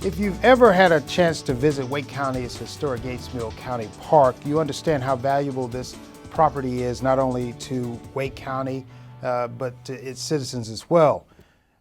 If you've ever had a chance to visit Wake County's historic Yates Mill County Park, you understand how valuable this property is not only to Wake County, but to its citizens as well.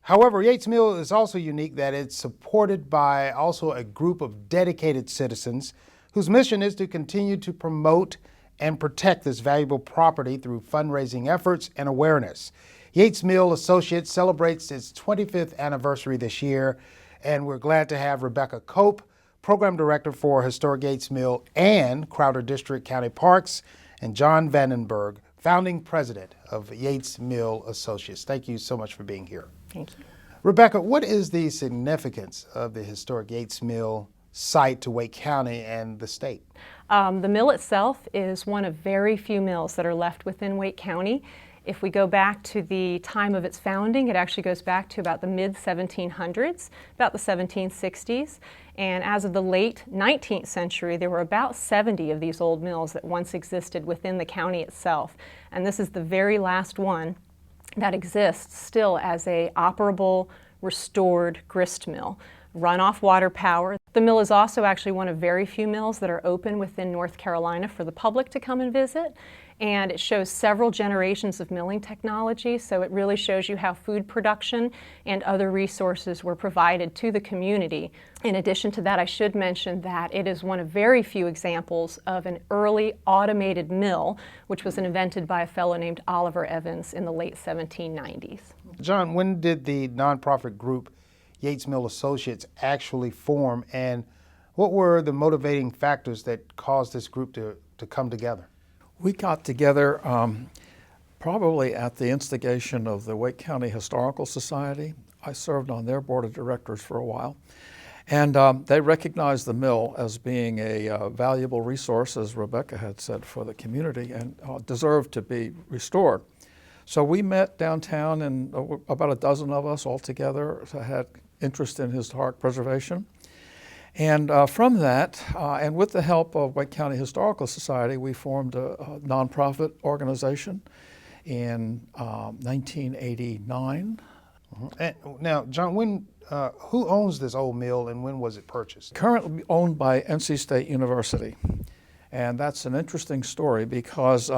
However, Yates Mill is also unique that it's supported by also a group of dedicated citizens whose mission is to continue to promote and protect this valuable property through fundraising efforts and awareness. Yates Mill Associates celebrates its 25th anniversary this year, and we're glad to have Rebecca Cope, Program Director for Historic Yates Mill and Crowder District County Parks, and John Vandenberg, Founding President of Yates Mill Associates. Thank you so much for being here. Thank you. Rebecca, what is the significance of the historic Yates Mill site to Wake County and the state? The mill itself is one of very few mills that are left within Wake County. If we go back to the time of its founding, it actually goes back to about the mid-1700s, about the 1760s. And as of the late 19th century, there were about 70 of these old mills that once existed within the county itself. And this is the very last one that exists still as a operable, restored grist mill. Runoff water power. The mill is also actually one of very few mills that are open within North Carolina for the public to come and visit. And it shows several generations of milling technology, so it really shows you how food production and other resources were provided to the community. In addition to that, I should mention that it is one of very few examples of an early automated mill, which was invented by a fellow named Oliver Evans in the late 1790s. John, when did the nonprofit group Yates Mill Associates actually form, and what were the motivating factors that caused this group to come together? We got together probably at the instigation of the Wake County Historical Society. I served on their board of directors for a while. And they recognized the mill as being a valuable resource, as Rebecca had said, for the community and deserved to be restored. So we met downtown, and about a dozen of us all together had interest in historic preservation. And from that, and with the help of Wake County Historical Society, we formed a nonprofit organization in 1989. And now, John, who owns this old mill and when was it purchased? Currently owned by NC State University. And that's an interesting story because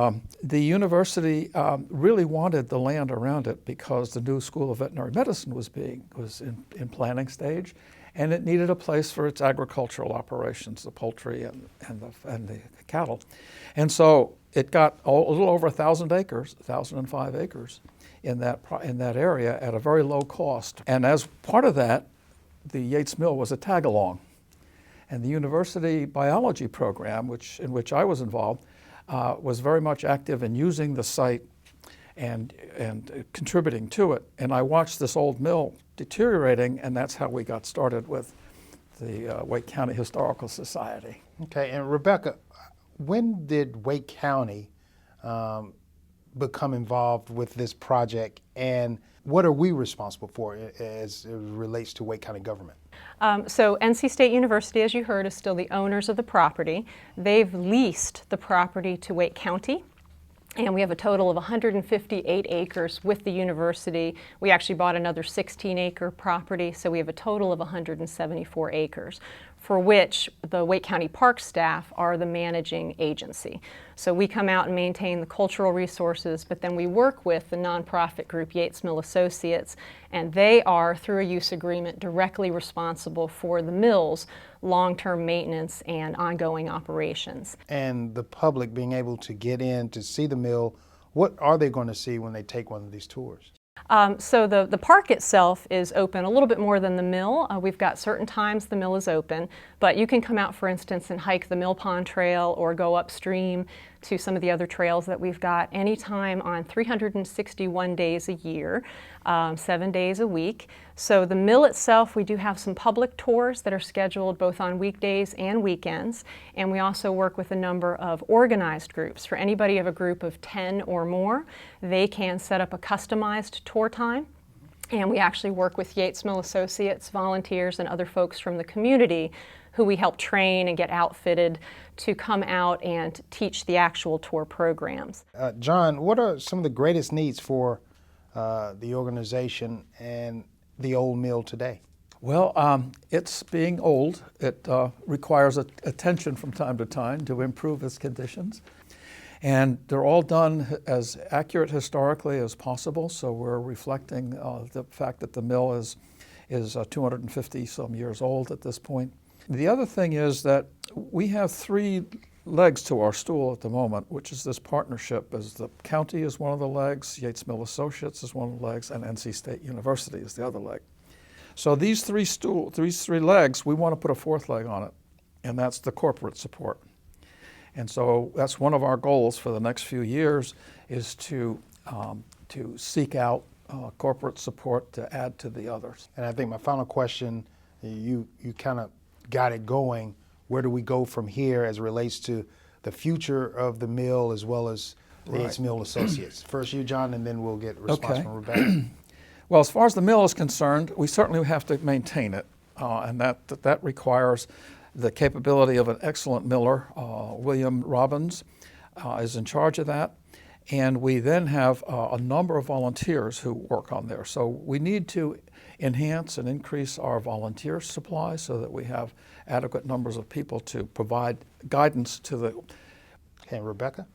the university really wanted the land around it because the new School of Veterinary Medicine was in planning stage, and it needed a place for its agricultural operations, the poultry and the cattle. And so it got a little over 1,000 acres, 1,005 acres in that area at a very low cost. And as part of that, the Yates Mill was a tag-along. And the university biology program, in which I was involved, was very much active in using the site and contributing to it. And I watched this old mill deteriorating, and that's how we got started with the Wake County Historical Society. Okay, and Rebecca, when did Wake County become involved with this project, and what are we responsible for as it relates to Wake County government? So NC State University, as you heard, is still the owners of the property. They've leased the property to Wake County, and we have a total of 158 acres with the university. We actually bought another 16-acre property, so we have a total of 174 acres, for which the Wake County Park staff are the managing agency. So we come out and maintain the cultural resources, but then we work with the nonprofit group Yates Mill Associates, and they are, through a use agreement, directly responsible for the mill's long-term maintenance and ongoing operations. And the public being able to get in to see the mill, what are they going to see when they take one of these tours? So the park itself is open a little bit more than the mill. We've got certain times the mill is open, but you can come out, for instance, and hike the Mill Pond Trail or go upstream to some of the other trails that we've got anytime on 361 days a year, 7 days a week. So the mill itself, we do have some public tours that are scheduled both on weekdays and weekends, and we also work with a number of organized groups. For anybody of a group of 10 or more, they can set up a customized tour time. And we actually work with Yates Mill Associates, volunteers, and other folks from the community who we help train and get outfitted to come out and teach the actual tour programs. John, what are some of the greatest needs for the organization and the old mill today? Well, it's being old. It requires attention from time to time to improve its conditions. And they're all done as accurate historically as possible, so we're reflecting the fact that the mill is 250 some years old at this point. The other thing is that we have 3 legs to our stool at the moment, which is this partnership. As the county is one of the legs, Yates Mill Associates is one of the legs, and NC State University is the other leg. So these three legs, we want to put a 4th leg on it, and that's the corporate support. And so that's one of our goals for the next few years, is to seek out corporate support to add to the others. And I think my final question, you kind of got it going. Where do we go from here as it relates to the future of the mill as well as the Yates Mill Associates? First you, John, and then we'll get a response from Rebecca. Well, as far as the mill is concerned, we certainly have to maintain it, and that requires the capability of an excellent miller. William Robbins is in charge of that, and we then have a number of volunteers who work on there. So we need to enhance and increase our volunteer supply so that we have adequate numbers of people to provide guidance to the... Okay, Rebecca?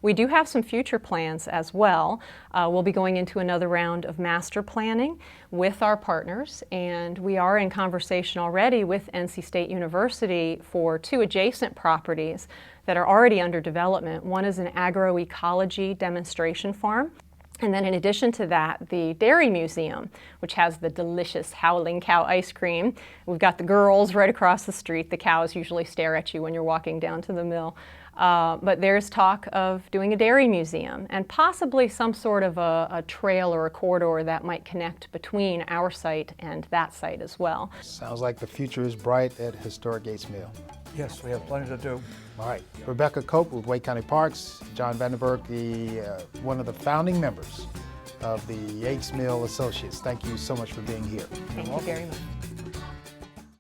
We do have some future plans as well. We'll be going into another round of master planning with our partners, and we are in conversation already with NC State University for 2 adjacent properties that are already under development. One is an agroecology demonstration farm. And then in addition to that, the Dairy Museum, which has the delicious Howling Cow ice cream. We've got the girls right across the street. The cows usually stare at you when you're walking down to the mill. But there's talk of doing a dairy museum and possibly some sort of a trail or a corridor that might connect between our site and that site as well. Sounds like the future is bright at Historic Yates Mill. Yes, we have plenty to do. All right, Rebecca Cope with Wake County Parks, John Vandenberg, one of the founding members of the Yates Mill Associates. Thank you so much for being here. Thank you very much.